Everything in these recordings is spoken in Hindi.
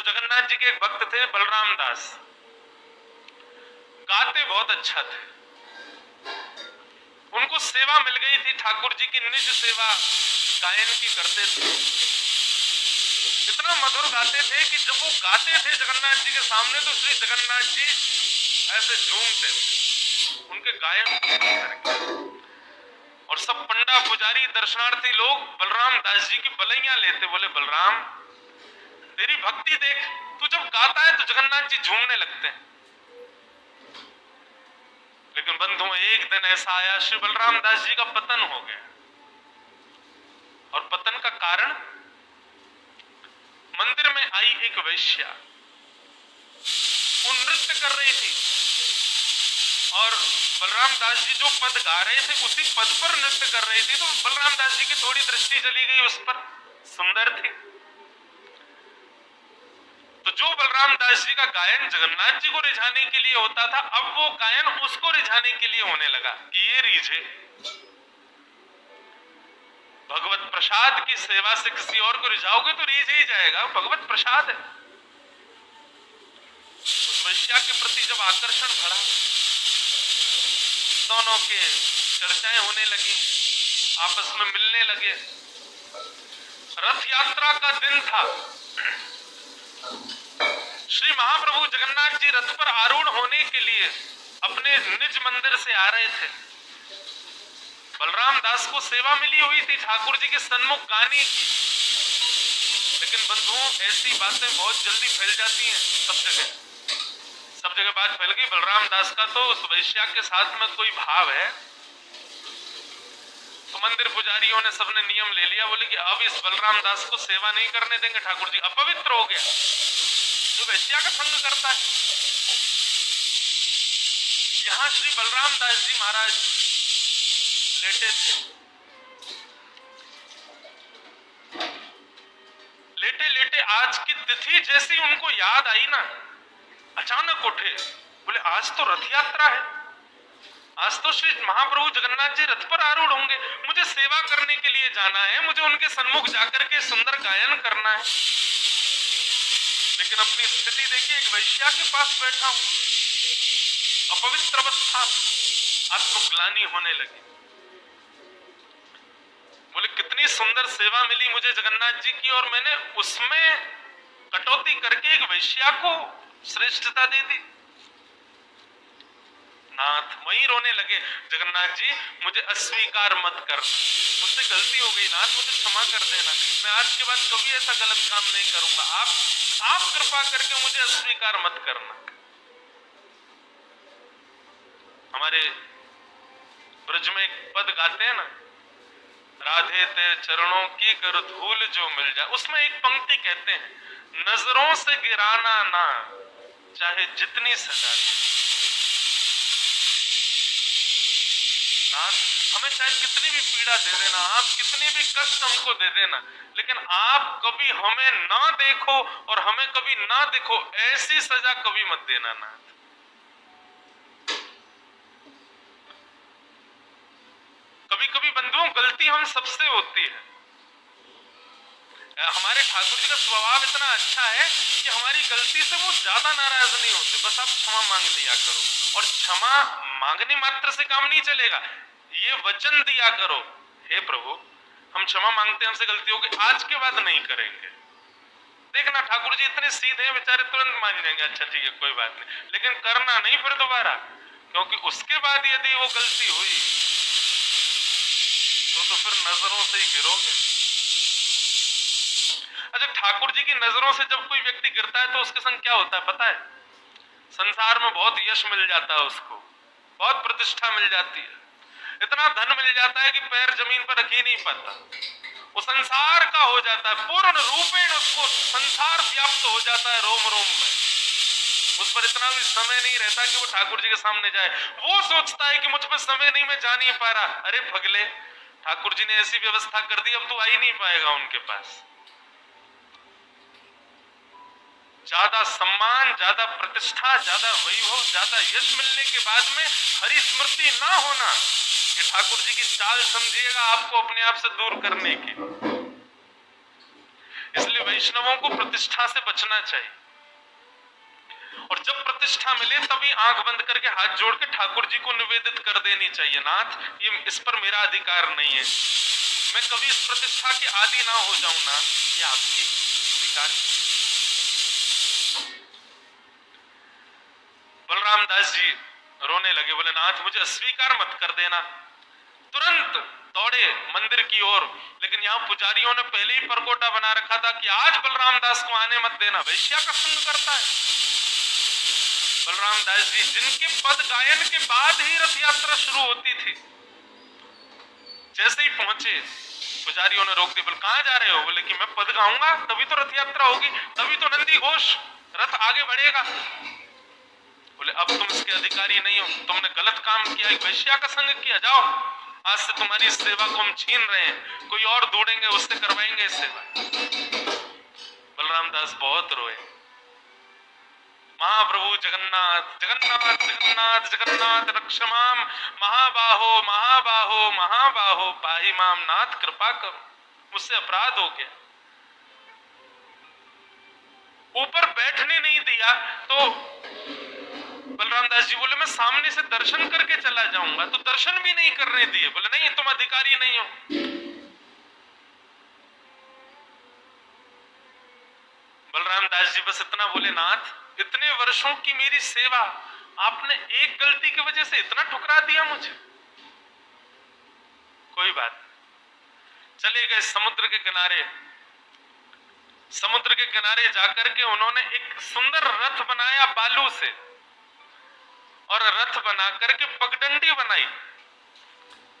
जगन्नाथ जी के एक भक्त थे बलराम दास, गाते बहुत अच्छा थे। उनको सेवा मिल गई थी, ठाकुर जी की निज सेवा गायन की करते थे। इतना मधुर गाते थे कि जब वो गाते थे जगन्नाथ जी के सामने तो श्री जगन्नाथ जी ऐसे झूमते थे उनके गायन करके। और सब पंडा पुजारी दर्शनार्थी लोग बलराम दास जी की बलैया लेते, बोले बलराम तेरी भक्ति देख, तू जब गाता है तो जगन्नाथ जी झूमने लगते हैं। लेकिन बंधुओं, एक दिन ऐसा आया श्री बलराम दास जी का पतन हो गया। और पतन का कारण, मंदिर में आई एक वैश्या, वो नृत्य कर रही थी और बलराम दास जी जो पद गा रहे थे उसी पद पर नृत्य कर रही थी। तो बलराम दास जी की थोड़ी दृष्टि चली गई उस पर, सुंदर थी। तो जो बलराम दास जी का गायन जगन्नाथ जी को रिझाने के लिए होता था, अब वो गायन उसको रिझाने के लिए होने लगा कि ये रीझे। भगवत प्रसाद की सेवा से किसी और को रिझाओगे तो रीझ ही जाएगा, भगवत प्रसाद है। उस वैश्या के प्रति जब आकर्षण बढ़ा, दोनों के चर्चाएं होने लगी, आपस में मिलने लगे। रथ यात्रा का दिन था, श्री महाप्रभु जगन्नाथ जी रथ पर आरूढ़ होने के लिए अपने निज मंदिर से आ रहे थे। बलराम दास को सेवा मिली हुई थी ठाकुर जी के सन्मुख गाने की। लेकिन बंधुओं, ऐसी बातें बहुत जल्दी फैल जाती हैं सब जगह बात फैल गई। बलराम दास का तो उस वैश्या के साथ में कोई भाव है, तो मंदिर पुजारियों ने सबने नियम ले लिया, बोले कि अब इस बलराम दास को सेवा नहीं करने देंगे, ठाकुर जी अपवित्र हो गया, जो वैश्या का संग करता है। यहां श्री बलराम दास जी महाराज लेटे थे। लेटे लेटे आज की तिथि जैसी उनको याद आई ना, अचानक उठे, बोले आज तो रथ यात्रा है, आज तो श्री महाप्रभु जगन्नाथ जी रथ पर आरूढ़ होंगे, मुझे सेवा करने के लिए जाना है, मुझे उनके सन्मुख जाकर के सुंदर गायन करना है। लेकिन अपनी स्थिति देखिए, एक वैश्या के पास बैठा हूं, अपवित्र अवस्था, आत्मग्लानि होने लगी। बोले कितनी सुंदर सेवा मिली मुझे जगन्नाथ जी की और मैंने उसमें कटौती करके एक वैश्या को श्रेष्ठता दे दी। नाथ वहीं रोने लगे, जगन्नाथ जी मुझे अस्वीकार मत कर, मुझसे गलती हो गई नाथ, मुझे क्षमा कर देना, मैं आज के बाद कभी ऐसा गलत काम नहीं करूंगा, आप कृपा करके मुझे अस्वीकार मत करना। हमारे ब्रज में एक पद गाते हैं ना, राधे तेरे चरणों की कर धूल जो मिल जाए, उसमें एक पंक्ति कहते हैं, नजरों से गिराना ना चाहे जितनी सजा दे। हमें चाहे कितनी भी पीड़ा दे देना, आप कितनी भी कष्ट हमको दे देना, लेकिन आप कभी हमें ना देखो और हमें कभी ना दिखो, ऐसी सजा कभी मत देना नाथ। कभी कभी बंधुओं गलती हम सबसे होती है। हमारे ठाकुर जी का स्वभाव इतना अच्छा है कि हमारी गलती से वो ज्यादा नाराज नहीं होते, बस आप क्षमा मांग लिया करो। और क्षमा मांगने मात्र से काम नहीं चलेगा, ये वचन दिया करो, हे प्रभु हम क्षमा मांगते हैं, हमसे गलती होगी, आज के बाद नहीं करेंगे। देखना ठाकुर जी इतने सीधे हैं, बेचारे तुरंत मान जाएंगे, अच्छा ठीक है कोई बात नहीं, लेकिन करना नहीं फिर दोबारा, क्योंकि उसके बाद यदि वो गलती हुई तो फिर नजरों से ही गिरोगे। अच्छा, ठाकुर जी की नजरों से जब कोई व्यक्ति गिरता है तो उसके संग क्या होता है पता है? संसार में बहुत यश मिल जाता है उसको, बहुत प्रतिष्ठा मिल जाती है, इतना धन मिल जाता है कि पैर जमीन पर रख ही नहीं पाता, वो संसार का हो जाता है, पूर्ण रूपेण उसको संसार व्याप्त हो जाता है रोम रोम में। उस पर इतना भी समय नहीं रहता कि वो ठाकुर जी के सामने जाए। वो सोचता है कि मुझ पर समय नहीं, मैं जा नहीं पा रहा। अरे पगले, ठाकुर जी ने ऐसी व्यवस्था कर दी, अब तू आ ही नहीं पाएगा उनके पास। ज्यादा सम्मान, ज्यादा प्रतिष्ठा, ज्यादा वैभव, ज्यादा यश मिलने के बाद में हरि स्मृति ना होना, ये ठाकुर जी की चाल समझिएगा आपको अपने आप से दूर करने की। इसलिए वैष्णवों को प्रतिष्ठा से बचना चाहिए, और जब प्रतिष्ठा मिले तभी आंख बंद करके हाथ जोड़ के ठाकुर जी को निवेदित कर देनी चाहिए, नाथ ये इस पर मेरा अधिकार नहीं है, मैं कभी इस प्रतिष्ठा के आदी ना हो जाऊं ना, ये आपकी स्वीकार। बलराम दास जी रोने लगे, बोले नाथ मुझे अस्वीकार मत कर देना। तुरंत दौड़े मंदिर की ओर, लेकिन यहाँ पुजारियों ने पहले ही परकोटा बना रखा था कि आज बलराम दास को आने मत देना, वैश्या का संग करता है। बलराम दास जी जिनके पद गायन के बाद ही रथ यात्रा शुरू होती थी, जैसे ही पहुंचे पुजारियों ने रोक दिया, बोले कहां जा रहे हो? बोले कि मैं पद गाऊंगा तभी तो रथ यात्रा होगी, तभी तो नंदी घोष रथ आगे बढ़ेगा। बोले अब तुम इसके अधिकारी नहीं हो, तुमने गलत काम किया, एक वैश्या का संग किया, जाओ आज से तुम्हारी सेवा को हम छीन रहे हैं, कोई और ढूंढेंगे उससे करवाएंगे सेवा। बलराम दास बहुत रोए। महाप्रभु जगन्नाथ जगन्नाथ जगन्नाथ जगन्नाथ रक्षमाम, महाबाहो महाबाहो महाबाहो पाहि माम, नाथ कृपा करो, मुझसे अपराध हो गया। ऊपर बैठने नहीं दिया तो बलराम दास जी बोले मैं सामने से दर्शन करके चला जाऊंगा, तो दर्शन भी नहीं करने दिए। बोले नहीं तुम अधिकारी नहीं हो। बलराम दास जी बस इतना बोले, नाथ इतने वर्षों की मेरी सेवा, आपने एक गलती की वजह से इतना ठुकरा दिया मुझे। कोई बात। चले गए समुद्र के किनारे। समुद्र के किनारे जाकर के उन्होंने एक सुंदर रथ बनाया बालू से, और रथ बना करके पगडंडी बनाई।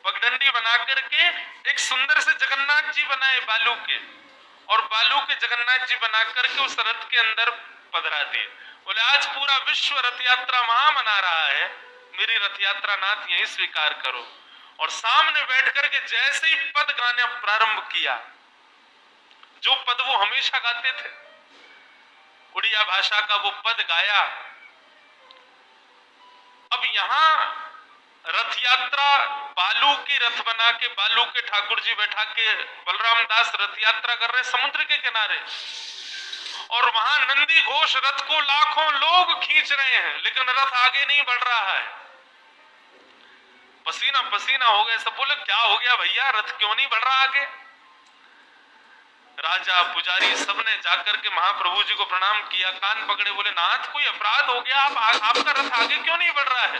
पगडंडी बना करके एक सुंदर से जगन्नाथ जी बनाए बालू के, और बालू के जगन्नाथ जी बना करके उस रथ के अंदर पधरा दिए। बोले आज पूरा विश्व रथ यात्रा वहां मना रहा है, मेरी रथ यात्रा नाथ यही स्वीकार करो। और सामने बैठ करके जैसे ही पद गाने प्रारंभ किया, जो पद वो हमेशा गाते थे, उड़िया भाषा का वो पद गाया। अब यहां रथ यात्रा बालू की रथ बना के, बालू के ठाकुर जी बैठा के बलराम दास रथ यात्रा कर रहे समुद्र के किनारे, और वहां नंदी घोष रथ को लाखों लोग खींच रहे हैं, लेकिन रथ आगे नहीं बढ़ रहा है। पसीना पसीना हो गए सब। बोले क्या हो गया भैया, रथ क्यों नहीं बढ़ रहा आगे? राजा पुजारी सबने जाकर के महाप्रभु जी को प्रणाम किया, कान पकड़े, बोले नाथ कोई अपराध हो गया, आपका रथ आगे क्यों नहीं बढ़ रहा है?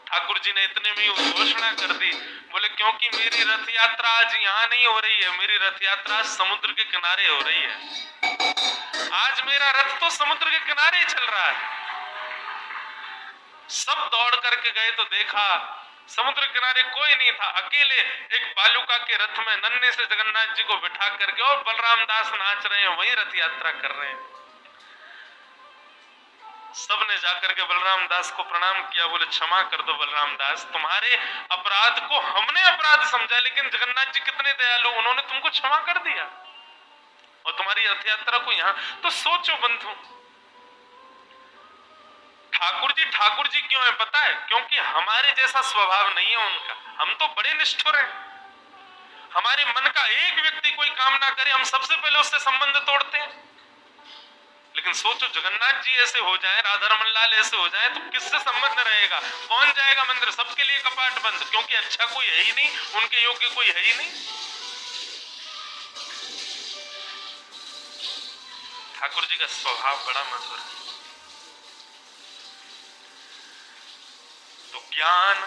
ठाकुर जी ने इतने में घोषणा कर दी, बोले क्योंकि मेरी रथ यात्रा आज यहाँ नहीं हो रही है, मेरी रथ यात्रा समुद्र के किनारे हो रही है। आज मेरा रथ तो समुद्र के किनारे ही चल रहा है। सब दौड़ करके गए तो देखा समुद्र किनारे कोई नहीं था, अकेले एक बालूका के रथ में नन्हे से जगन्नाथ जी को बिठा करके और बलराम दास नाच रहे हैं, वही रथ यात्रा कर रहे हैं। सबने जाकर के बलराम दास को प्रणाम किया, बोले क्षमा कर दो बलराम दास, तुम्हारे अपराध को हमने अपराध समझा, लेकिन जगन्नाथ जी कितने दयालु, उन्होंने तुमको क्षमा कर दिया और तुम्हारी रथ यात्रा को यहाँ। तो सोचो बंधु, ठाकुर जी क्यों है पता है? क्योंकि हमारे जैसा स्वभाव नहीं है उनका। हम तो बड़े निष्ठुर हैं, हमारे मन का एक व्यक्ति कोई काम ना करे, हम सबसे पहले उससे संबंध तोड़ते हैं। लेकिन सोचो जगन्नाथ जी ऐसे हो जाए, राधा रमन लाल ऐसे हो जाए, तो किससे संबंध रहेगा? कौन जाएगा मंदिर? सबके लिए कपाट बंद, क्योंकि अच्छा कोई है ही नहीं, उनके योग्य कोई है ही नहीं। ठाकुर जी का स्वभाव बड़ा मधुर है। तो ज्ञान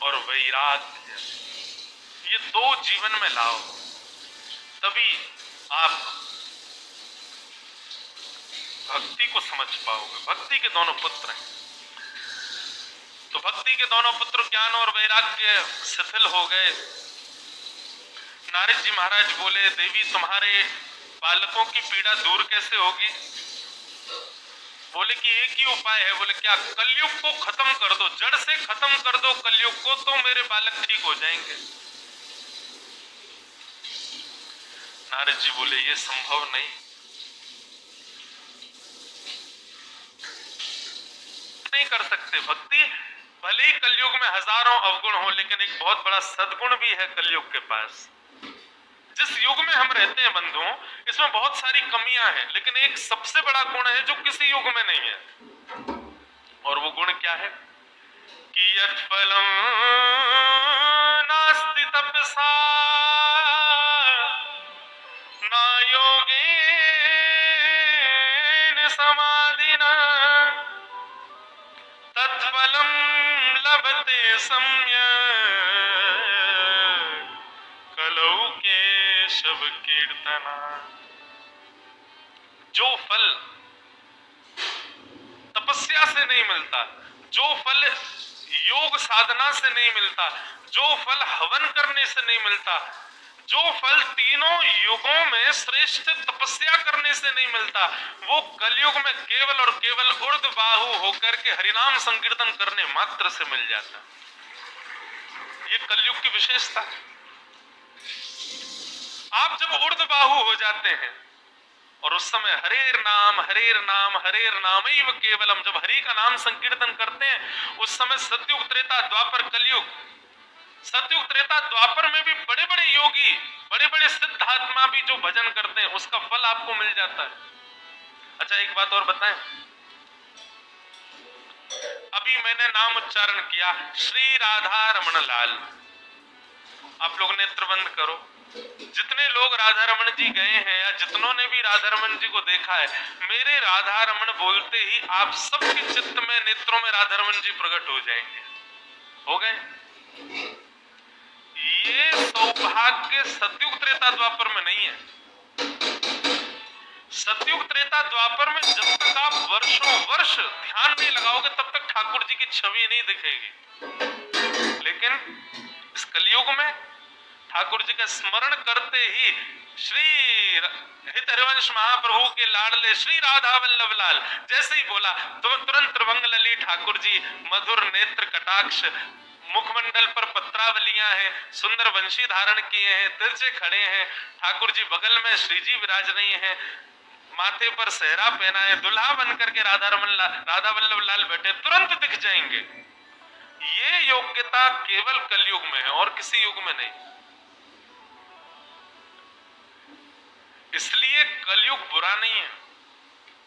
और वैराग्य ये दो जीवन में लाओ, तभी आप भक्ति को समझ पाओगे। भक्ति के दोनों पुत्र हैं, तो भक्ति के दोनों पुत्र ज्ञान और वैराग्य शिथिल हो गए। नारद जी महाराज बोले, देवी तुम्हारे बालकों की पीड़ा दूर कैसे होगी? बोले कि एक ही उपाय है। बोले क्या? कलयुग को खत्म कर दो, जड़ से खत्म कर दो कलयुग को, तो मेरे बालक ठीक हो जाएंगे। नारद जी बोले ये संभव नहीं, नहीं कर सकते। भक्ति भले ही कलयुग में हजारों अवगुण हो, लेकिन एक बहुत बड़ा सद्गुण भी है कलयुग के पास, जिस युग में हम रहते हैं बंधुओं, इसमें बहुत सारी कमियां हैं, लेकिन एक सबसे बड़ा गुण है जो किसी युग में नहीं है। और वो गुण क्या है कि यत् फलम नास्ति तपसा न योगेन समाधिना तत्फलम लभते सम्यक् कलौ केशव कीर्तना। जो फल तपस्या से नहीं मिलता, जो फल योग साधना से नहीं मिलता, जो फल हवन करने से नहीं मिलता, जो फल तीनों युगों में श्रेष्ठ तपस्या करने से नहीं मिलता, वो कलयुग में केवल और केवल ऊर्ध्वबाहु होकर के हरिनाम संकीर्तन करने मात्र से मिल जाता। ये कलयुग की विशेषता है। आप जब ऊर्ध्वबाहु हो जाते हैं और उस समय हरेर नाम हरेर नाम हरेर नाम ही केवलम, जब हरि का नाम संकीर्तन करते हैं, उस समय सतयुग त्रेता द्वापर कलयुग, सतयुग त्रेता द्वापर में भी बड़े बड़े योगी, बड़े बड़े सिद्धात्मा भी जो भजन करते हैं, उसका फल आपको मिल जाता है। अच्छा, एक बात और बताएं, अभी मैंने नाम उच्चारण किया श्री राधा रमन लाल। आप लोग नेत्र बंद करो। जितने लोग राधा रमन जी गए हैं या जितनों ने भी राधा रमन जी को देखा है, मेरे राधा रमन बोलते ही आप सबके चित्त में, नेत्रों में राधा रमन जी प्रकट हो जाएंगे। हो गए? ये सौभाग्य सतयुग त्रेता द्वापर में नहीं है। सतयुग त्रेता द्वापर में जब तक आप वर्षों वर्ष ध्यान नहीं लगाओगे, तब तक ठाकुर जी की छवि नहीं दिखेगी। लेकिन इस कलयुग में ठाकुर जी का स्मरण करते ही श्री हित हरिवंश महाप्रभु के लाडले श्री राधा वल्लभ लाल जैसे ही बोला, तो तुरंत त्रिभंग लली ठाकुर जी, मधुर नेत्र कटाक्ष, मुखमंडल पर पत्रावलियां हैं, सुंदर वंशी धारण किए हैं, तिरछे खड़े हैं, ठाकुर जी बगल में श्री जी विराज रही हैं, माथे पर सेहरा पहना है, दुल्हा बनकर के राधा वल्लभ लाल बैठे, तुरंत दिख जाएंगे। ये योग्यता केवल कलयुग में है और किसी युग में नहीं। इसलिए कलयुग बुरा नहीं है।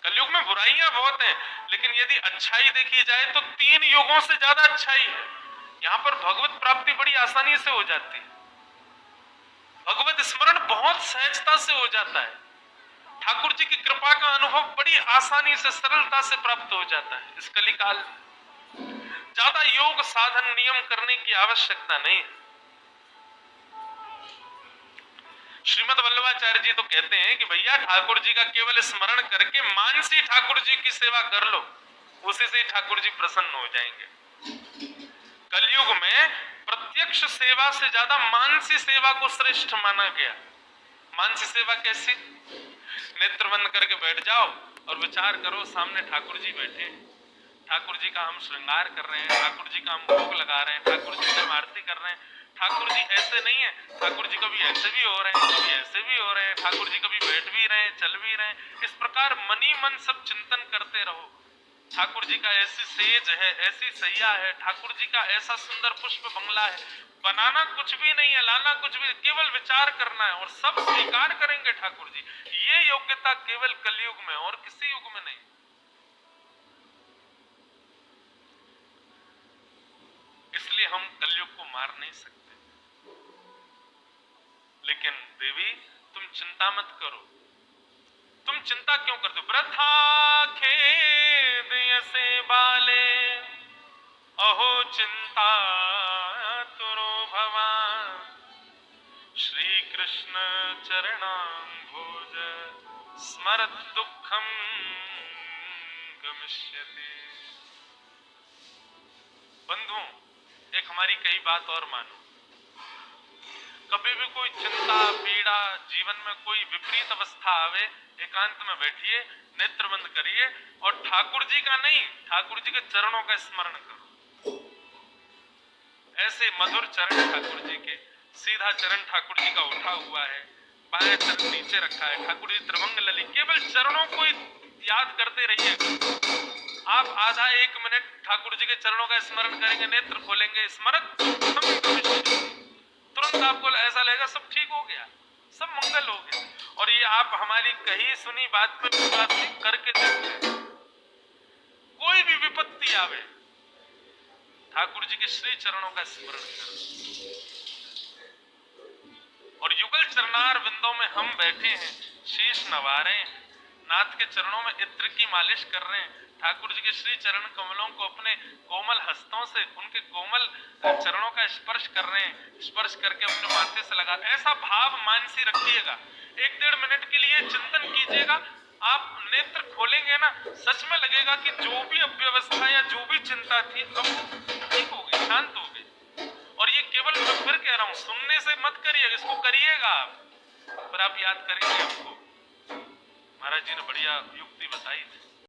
कलयुग में बुराइयां बहुत हैं, लेकिन यदि अच्छाई देखी जाए तो 3 युगों से ज्यादा अच्छाई है। यहां पर भगवत प्राप्ति बड़ी आसानी से हो जाती है, भगवत स्मरण बहुत सहजता से हो जाता है, ठाकुर जी की कृपा का अनुभव बड़ी आसानी से, सरलता से प्राप्त हो जाता है। इस कलिकाल में ज्यादा योग साधन नियम करने की आवश्यकता नहीं है। श्रीमद वल्लभाचार्य जी तो कहते हैं कि भैया ठाकुर जी का केवल स्मरण करके मानसी ठाकुर जी की सेवा कर लो, उसी से ठाकुर जी प्रसन्न हो जाएंगे। कलयुग में प्रत्यक्ष सेवा से ज्यादा मानसी सेवा को श्रेष्ठ माना गया। मानसी सेवा कैसी? नेत्र बंद करके बैठ जाओ और विचार करो, सामने ठाकुर जी बैठे हैं, ठाकुर जी का हम श्रृंगार कर रहे हैं, ठाकुर जी का हम भोग लगा रहे हैं, ठाकुर जी से आरती कर रहे हैं। ठाकुर जी ऐसे नहीं है, ठाकुर जी कभी ऐसे भी हो रहे हैं, कभी ऐसे भी हो रहे हैं, ठाकुर जी कभी बैठ भी रहे हैं, चल भी रहे हैं। इस प्रकार मनी मन सब चिंतन करते रहो। ठाकुर जी का ऐसी सेज है, ऐसी सैया है, ठाकुर जी का ऐसा सुंदर पुष्प बंगला है। बनाना कुछ भी नहीं है, लाना कुछ भी, केवल विचार करना है और सब स्वीकार करेंगे ठाकुर जी। ये योग्यता केवल कलयुग में और किसी युग में नहीं। इसलिए हम कलयुग को मार नहीं सकते। लेकिन देवी तुम चिंता मत करो। तुम चिंता क्यों करते हो? वृथा खेद यसे बाले अहो चिंता तुरो भवान श्री कृष्ण चरणाम्भोज स्मरत दुखम गमिष्यति। बंधुओं, एक हमारी कई बात और मानो। कभी भी कोई चिंता पीड़ा जीवन में कोई विपरीत अवस्था आवे, एकांत में बैठिए, नेत्र बंद करिए और ठाकुर जी का नहीं, ठाकुर जी के चरणों का स्मरण करो। ऐसे मधुर चरण ठाकुर जी के, सीधा चरण ठाकुर जी का उठा हुआ है, बाएं चरण नीचे रखा है, ठाकुर जी त्रिभंग लली, केवल चरणों को याद करते रहिएगा। आप आधा 1 मिनट ठाकुर जी के चरणों का स्मरण करेंगे, नेत्र खोलेंगे, स्मरत तुरंत आपको ऐसा लगेगा सब ठीक हो गया। सब मंगल हो गया। और ये आप हमारी कही सुनी बात पे विश्वास नहीं करके देखते, कोई भी विपत्ति आवे ठाकुर जी के श्री चरणों का स्मरण करें। और युगल चरणार बिंदों में हम बैठे हैं, शीश नवा रहे हैं, नाथ के चरणों में इत्र की मालिश कर रहे हैं, ठाकुर जी के श्री चरण कमलों को अपने कोमल हस्तों से उनके कोमल चरणों का स्पर्श कर रहे हैं, स्पर्श करके अपने माथे से लगा, ऐसा भाव मानसी रखिएगा। 1-1.5 मिनट के लिए चिंतन कीजिएगा, आप नेत्र खोलेंगे ना, सच में लगेगा कि जो भी अव्यवस्था या जो भी चिंता थी अब ठीक हो गई, शांत हो गई। और ये केवल मैं फिर कह रहा हूं, सुनने से मत करिएगा, इसको करिएगा आप, पर आप याद करेंगे। आपको महाराज जी ने बढ़िया युक्ति बताई थी।